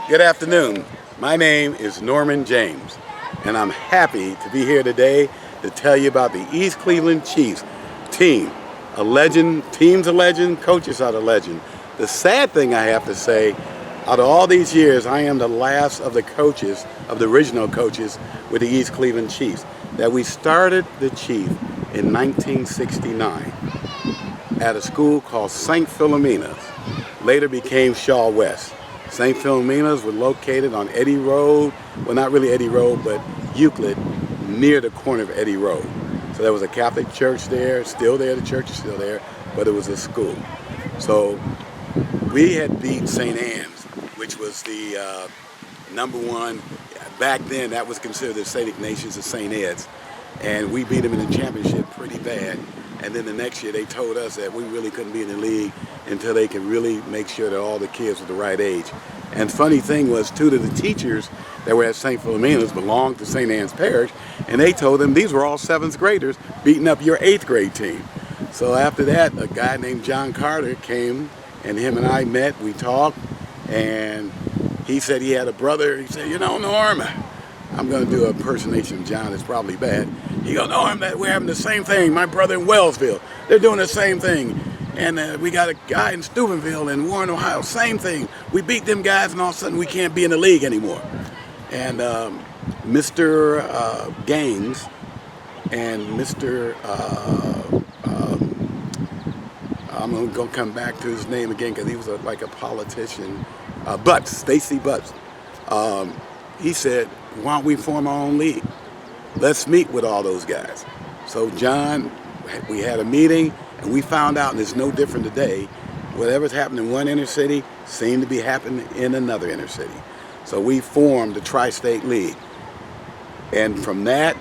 Good afternoon. My name is Norman James, and I'm happy to be here today to tell you about the East Cleveland Chiefs team. A legend, team's a legend, coaches are the legend. The sad thing I have to say, out of all these years, I am the last of the coaches, of the original coaches with the East Cleveland Chiefs. That we started the Chief in 1969 at a school called St. Philomena's, later became Shaw West. St. Philomena's was located on Eddy Road, well not really Eddy Road, but Euclid, near the corner of Eddy Road. So there was a Catholic church there, still there, the church is still there, but it was a school. So we had beat St. Anne's, which was the #1, back then that was considered the St. Ignatius of St. Ed's, and we beat them in the championship pretty bad. And then the next year they told us that we really couldn't be in the league until they could really make sure that all the kids were the right age. And funny thing was, two of the teachers that were at St. Philomena's belonged to St. Anne's Parish, and they told them these were all 7th graders beating up your 8th grade team. So after that, a guy named John Carter came, and him and I met, we talked, and he said he had a brother. He said, you know, Norm, I'm going to do an impersonation of John, it's probably bad. He goes, Norm, we're having the same thing. My brother in Wellsville, they're doing the same thing. And we got a guy in Steubenville in Warren, Ohio, same thing. We beat them guys and all of a sudden we can't be in the league anymore. And Mr. Gaines and Mr. I'm going to come back to his name again because he was like a politician, Butts, Stacy Butts. He said, why don't we form our own league? Let's meet with all those guys. So John, we had a meeting and we found out, and it's no different today, whatever's happening in one inner city seemed to be happening in another inner city. So we formed the Tri-State League. And from that,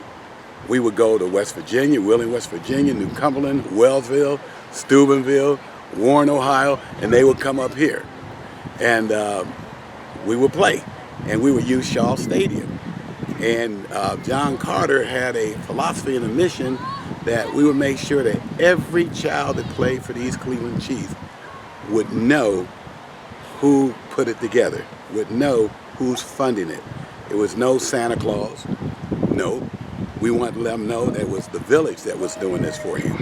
we would go to West Virginia, Wheeling, West Virginia, New Cumberland, Wellsville, Steubenville, Warren, Ohio, and they would come up here. And we would play, and we would use Shaw Stadium. And John Carter had a philosophy and a mission that we would make sure that every child that played for the East Cleveland Chiefs would know who put it together, would know who's funding it. It was no Santa Claus, no. We wanted to let them know that it was the village that was doing this for you.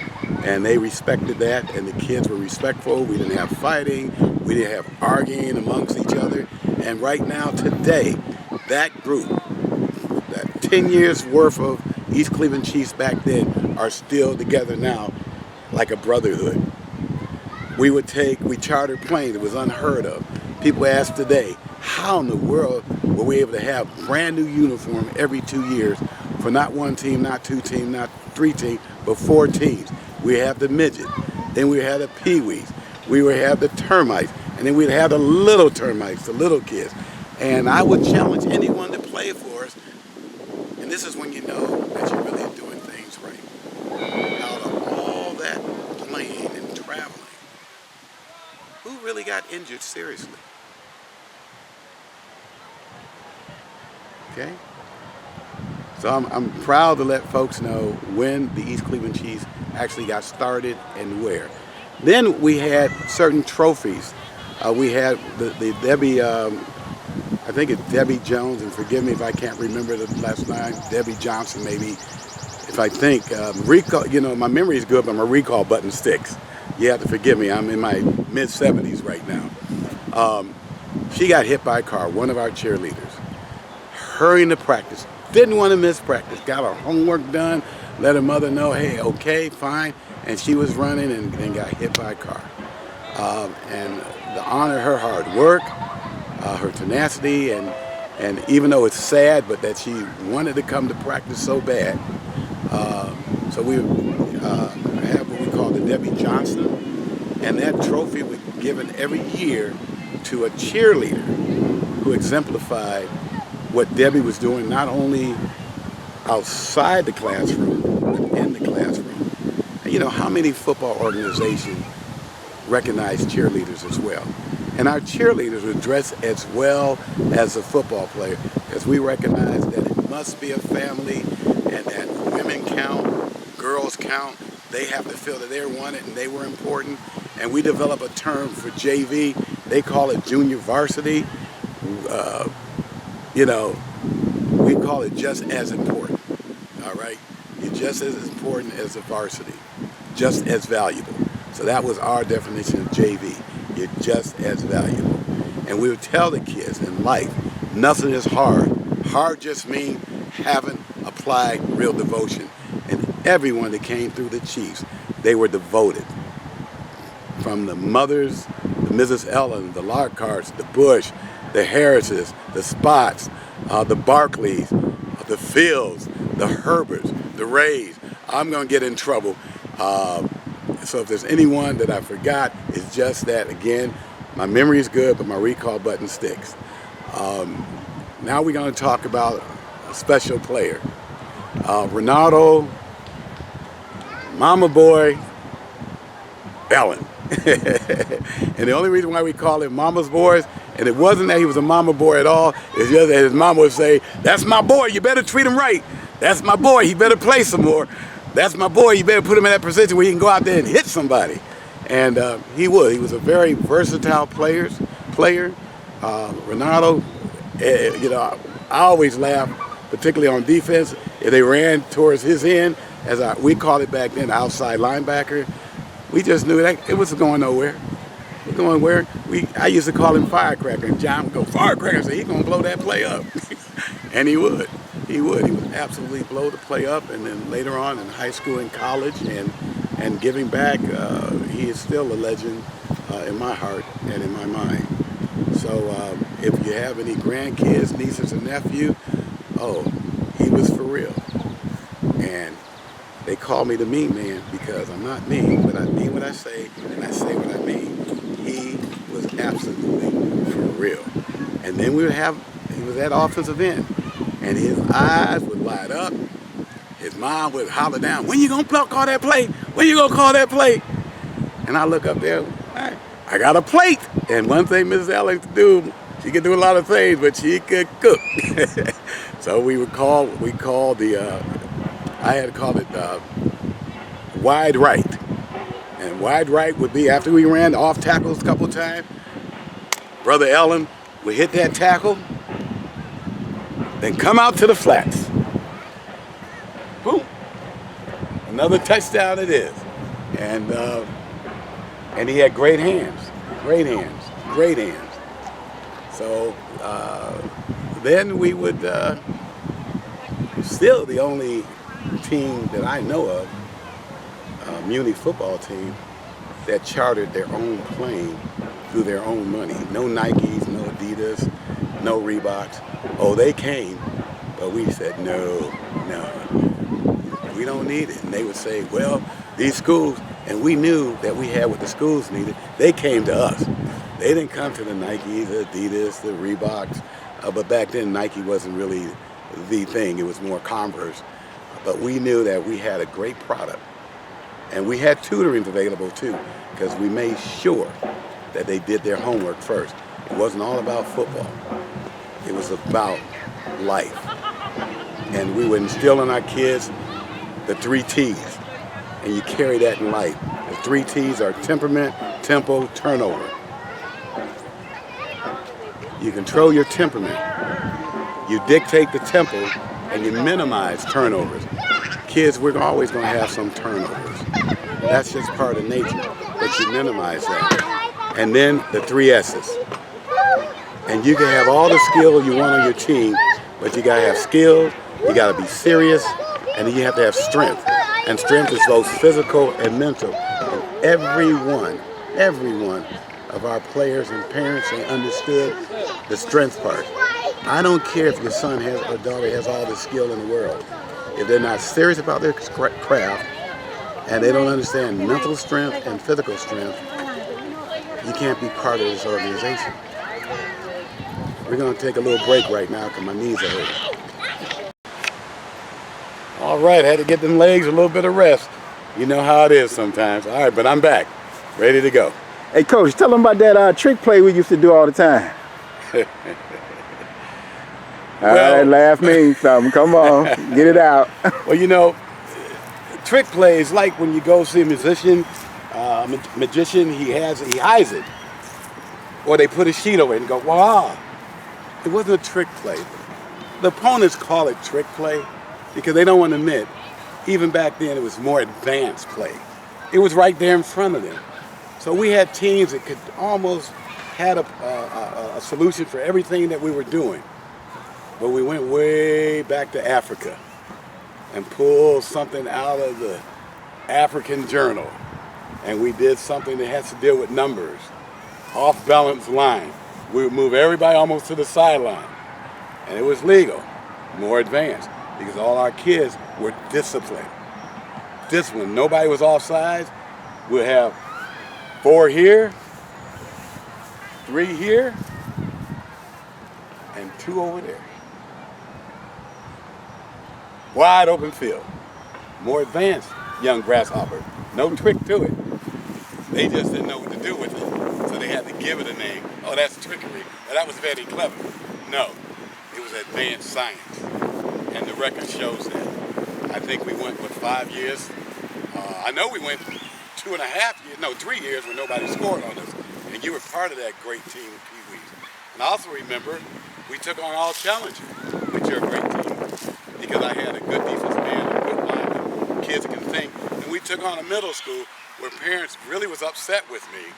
And they respected that, and the kids were respectful. We didn't have fighting, we didn't have arguing amongst each other. And right now, today, that group, that 10 years worth of East Cleveland Chiefs back then are still together now like a brotherhood. We chartered planes, it was unheard of. People ask today, how in the world were we able to have brand new uniform every 2 years for not one team, not two teams, not three teams, but 4 teams? We have the midget, then we had the peewees, we would have the termites, and then we'd have the little termites, the little kids. And I would challenge anyone to play for us, and this is when you know that you're really doing things right. Out of all that playing and traveling, who really got injured seriously? Okay? So I'm proud to let folks know when the East Cleveland Chiefs actually got started and where. Then we had certain trophies. We had the Debbie, I think it's Debbie Jones, and forgive me if I can't remember the last name, Debbie Johnson maybe, if I think. Recall, you know, my memory is good, but my recall button sticks. You have to forgive me, I'm in my mid-70s right now. She got hit by a car, one of our cheerleaders. Hurrying to practice, didn't want to miss practice, got her homework done, let her mother know, hey, okay, fine, and she was running and then got hit by a car. And to honor her hard work, her tenacity, and even though it's sad, but that she wanted to come to practice so bad. So we have what we call the Debbie Johnson, and that trophy was given every year to a cheerleader who exemplified what Debbie was doing, not only outside the classroom, but in the classroom. And you know, how many football organizations recognize cheerleaders as well? And our cheerleaders were dressed as well as a football player, because we recognize that it must be a family, and that women count, girls count. They have to feel that they're wanted and they were important. And we develop a term for JV. They call it junior varsity. You know, we call it just as important. All right, you're just as important as the varsity, just as valuable. So that was our definition of JV. You're just as valuable. And we would tell the kids in life, nothing is hard. Hard just means haven't applied real devotion. And everyone that came through the Chiefs, they were devoted. From the mothers, the Mrs. Ellen, the Lockharts, the Bush, the Harrises, the Spots, the Barclays, the Fields, the Herberts, the Rays. I'm going to get in trouble. So if there's anyone that I forgot, it's just that, again, my memory is good, but my recall button sticks. Now we're going to talk about a special player. Ronaldo, Mama Boy, Ellen. And the only reason why we call him Mama's Boys, and it wasn't that he was a mama boy at all, it's just that his mama would say, "That's my boy, you better treat him right. That's my boy, he better play some more. That's my boy, you better put him in that position where he can go out there and hit somebody." And he would. He was a very versatile player. Ronaldo, you know, I always laugh, particularly on defense, if they ran towards his end, we called it back then, outside linebacker. We just knew that it was going nowhere. Going where? I used to call him Firecracker, and John would go, "Firecracker," say he's gonna blow that play up. And he would. He would absolutely blow the play up. And then later on in high school and college and giving back, he is still a legend in my heart and in my mind. So if you have any grandkids, nieces and nephews, oh, he was for real. And they call me the mean man because I'm not mean, but I mean what I say, and I say what I mean. He was absolutely for real. And then he was at offensive end, and his eyes would light up. His mom would holler down, "When you gonna call that play? When you gonna call that play?" And I look up there, I got a plate. And one thing Mrs. Alex could do, she could do a lot of things, but she could cook. So I had called it wide right. And wide right would be after we ran off tackles a couple of times, Brother Ellen would hit that tackle, then come out to the flats. Boom. Another touchdown it is. And he had great hands. So then we would, still the only team that I know of, Muni football team, that chartered their own plane through their own money. No Nikes, no Adidas, no Reeboks. Oh, they came, but we said, no, we don't need it. And they would say, well, these schools, and we knew that we had what the schools needed. They came to us. They didn't come to the Nikes, the Adidas, the Reeboks. But back then, Nike wasn't really the thing. It was more Converse. But we knew that we had a great product. And we had tutoring available too, because we made sure that they did their homework first. It wasn't all about football. It was about life. And we were instilling our kids the 3 T's. And you carry that in life. The 3 T's are temperament, tempo, turnover. You control your temperament. You dictate the tempo, and you minimize turnovers. Kids, we're always going to have some turnovers. That's just part of nature, but you minimize that. And then the 3 S's. And you can have all the skill you want on your team, but you got to have skills, you got to be serious, and then you have to have strength. And strength is both physical and mental. And every one of our players and parents, they understood the strength part. I don't care if your son or daughter has all the skill in the world. If they're not serious about their craft and they don't understand mental strength and physical strength, you can't be part of this organization. We're going to take a little break right now because my knees are hurting. All right, had to get them legs a little bit of rest. You know how it is sometimes. All right, but I'm back, ready to go. Hey, Coach, tell them about that trick play we used to do all the time. All right, laugh means something. Come on, get it out. Well, you know, trick plays like when you go see a musician, magician, he hides it. Or they put a sheet over it and go, wow. It wasn't a trick play. The opponents call it trick play because they don't want to admit, even back then, it was more advanced play. It was right there in front of them. So we had teams that could almost had a solution for everything that we were doing. But we went way back to Africa and pulled something out of the African Journal. And we did something that has to deal with numbers, off-balance line. We would move everybody almost to the sideline. And it was legal, more advanced, because all our kids were disciplined. Disciplined. Nobody was offsides. We'll have 4 here, 3 here, and 2 over there. Wide open field. More advanced, young grasshopper. No trick to it. They just didn't know what to do with it. So they had to give it a name. Oh, that's trickery. Well, that was very clever. No, it was advanced science. And the record shows that. I think we went, 5 years? I know we went 2.5 years, no, 3 years when nobody scored on us. And you were part of that great team with Pee Wees. And I also remember we took on all challengers, which are a great team. Because I had a good defensive end, a good lineman, kids that can think. And we took on a middle school where parents really was upset with me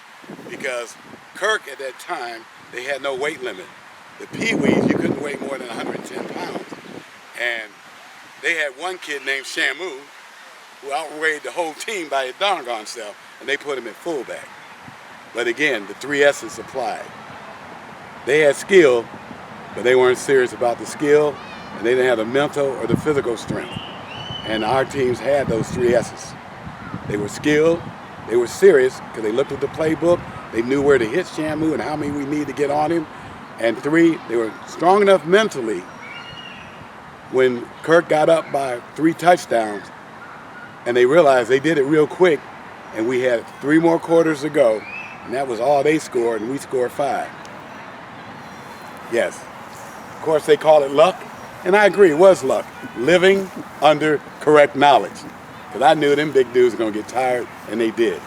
because Kirk at that time, they had no weight limit. The Pee Wees, you couldn't weigh more than 110 pounds. And they had one kid named Shamu who outweighed the whole team by his doggone self, and they put him at fullback. But again, the 3 S's applied. They had skill, but they weren't serious about the skill, and they didn't have the mental or the physical strength. And our teams had those 3 S's. They were skilled, they were serious, because they looked at the playbook, they knew where to hit Shamu and how many we need to get on him. And 3, they were strong enough mentally when Kirk got up by 3 touchdowns, and they realized they did it real quick, and we had 3 more quarters to go, and that was all they scored, and we scored 5. Yes. Of course, they call it luck, and I agree, it was luck. Living under correct knowledge. Because I knew them big dudes were going to get tired, and they did.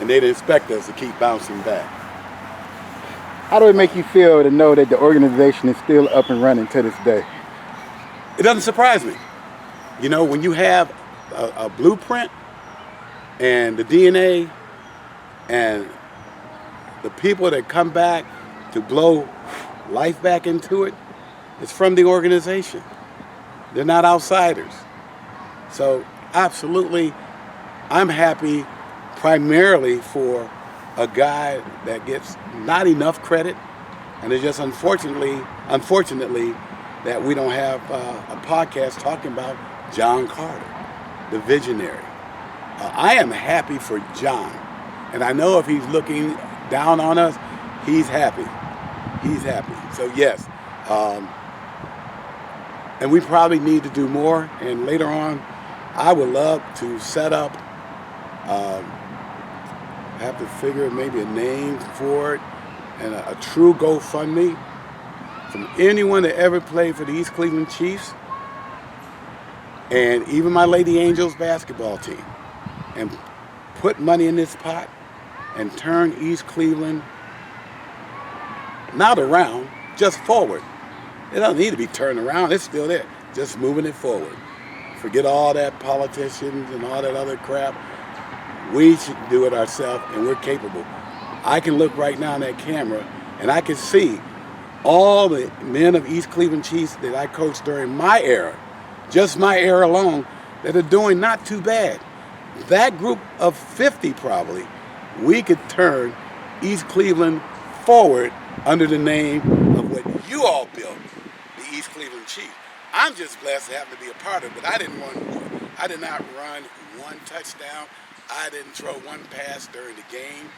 And they didn't expect us to keep bouncing back. How do it make you feel to know that the organization is still up and running to this day? It doesn't surprise me. You know, when you have a blueprint and the DNA and the people that come back to blow life back into it, it's from the organization. They're not outsiders. So absolutely, I'm happy primarily for a guy that gets not enough credit, and it's just unfortunately that we don't have a podcast talking about John Carter, the visionary. I am happy for John, and I know if he's looking down on us, he's happy. He's happy. So yes, and we probably need to do more, and later on, I would love to set up, have to figure maybe a name for it, and a true GoFundMe from anyone that ever played for the East Cleveland Chiefs, and even my Lady Angels basketball team, and put money in this pot and turn East Cleveland not around, just forward. It doesn't need to be turned around, it's still there, just moving it forward. Forget all that politicians and all that other crap. We should do it ourselves, and we're capable. I can look right now in that camera, and I can see all the men of East Cleveland Chiefs that I coached during my era, just my era alone, that are doing not too bad. That group of 50 probably, we could turn East Cleveland forward under the name of what you all built, the East Cleveland Chiefs. I'm just blessed to happen to be a part of it, but I did not run one touchdown. I didn't throw one pass during the game.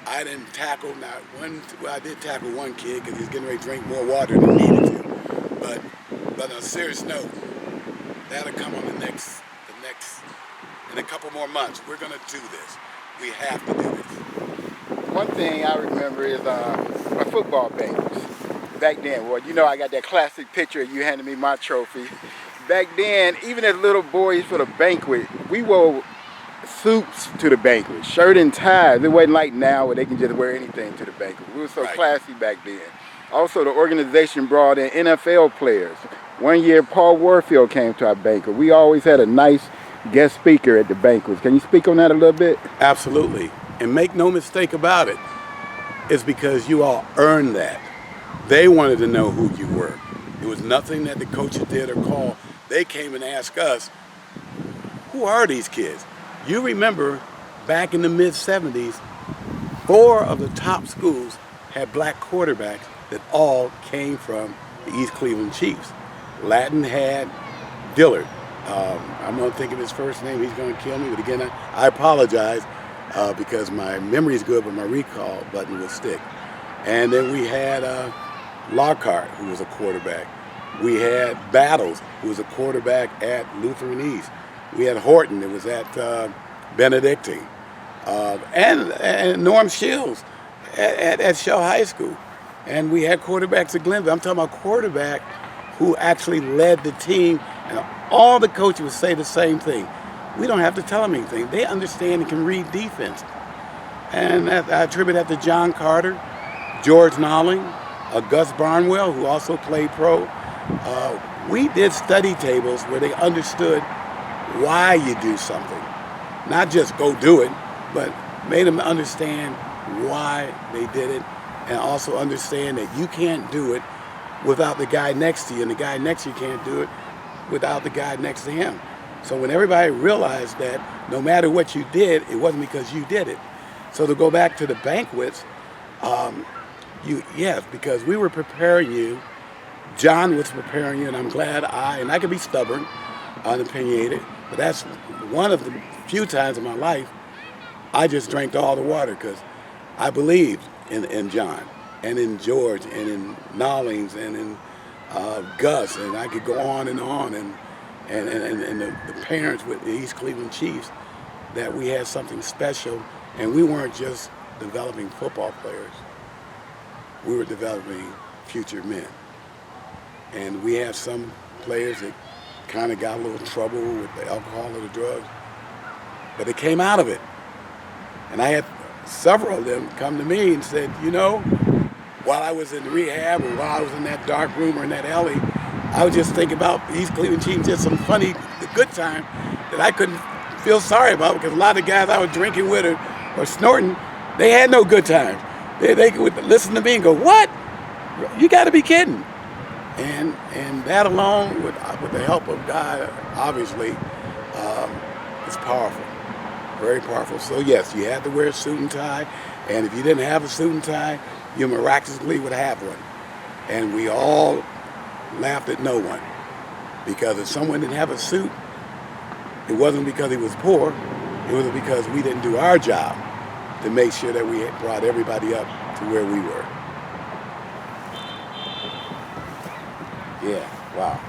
I didn't tackle not one. Well, I did tackle one kid because he was getting ready to drink more water than he needed to. But on a serious note, that'll come on the next, in a couple more months. We're gonna do this. We have to do this. One thing I remember is my football banquets. Back then, well, you know, I got that classic picture of you handing me my trophy. Back then, even as little boys for the banquet, we wore suits to the banquet, shirt and ties. It wasn't like now where they can just wear anything to the banquet. We were so classy back then. Also, the organization brought in NFL players. One year, Paul Warfield came to our banquet. We always had a nice guest speaker at the banquets. Can you speak on that a little bit? Absolutely. And make no mistake about it, it's because you all earned that. They wanted to know who you were. It was nothing that the coaches did or called. They came and asked us, who are these kids? You remember back in the mid-'70s, 4 of the top schools had black quarterbacks that all came from the East Cleveland Chiefs. Latin had Dillard. I'm going to think of his first name. He's going to kill me. But again, I apologize because my memory is good, but my recall button will stick. And then we had Lockhart, who was a quarterback. We had Battles, who was a quarterback at Lutheran East. We had Horton, that was at Benedictine. And Norm Shields at Shell High School. And we had quarterbacks at Glenville. I'm talking about quarterback who actually led the team. And all the coaches would say the same thing. We don't have to tell them anything. They understand and can read defense. And I attribute that to John Carter, George Nolling, Gus Barnwell, who also played pro. We did study tables where they understood why you do something. Not just go do it, but made them understand why they did it, and also understand that you can't do it without the guy next to you, and the guy next to you can't do it without the guy next to him. So when everybody realized that no matter what you did, it wasn't because you did it. So to go back to the banquets, yes, because we were preparing you, John was preparing you, and I'm glad I could be stubborn, unopinionated, but that's one of the few times in my life I just drank all the water because I believed in John and in George and in Nollings and in Gus, and I could go on and the parents with the East Cleveland Chiefs, that we had something special, and we weren't just developing football players. We were developing future men. And we have some players that kind of got a little trouble with the alcohol or the drugs, but they came out of it. And I had several of them come to me and said, you know, while I was in rehab or while I was in that dark room or in that alley, I was just thinking about the East Cleveland Chiefs, just some funny, good time that I couldn't feel sorry about, because a lot of the guys I was drinking with or snorting, they had no good times. They would listen to me and go, what? You got to be kidding. And that alone, with the help of God, obviously, is powerful, very powerful. So yes, you had to wear a suit and tie, and if you didn't have a suit and tie, you miraculously would have one. And we all laughed at no one, because if someone didn't have a suit, it wasn't because he was poor, it was because we didn't do our job to make sure that we had brought everybody up to where we were. Yeah, wow.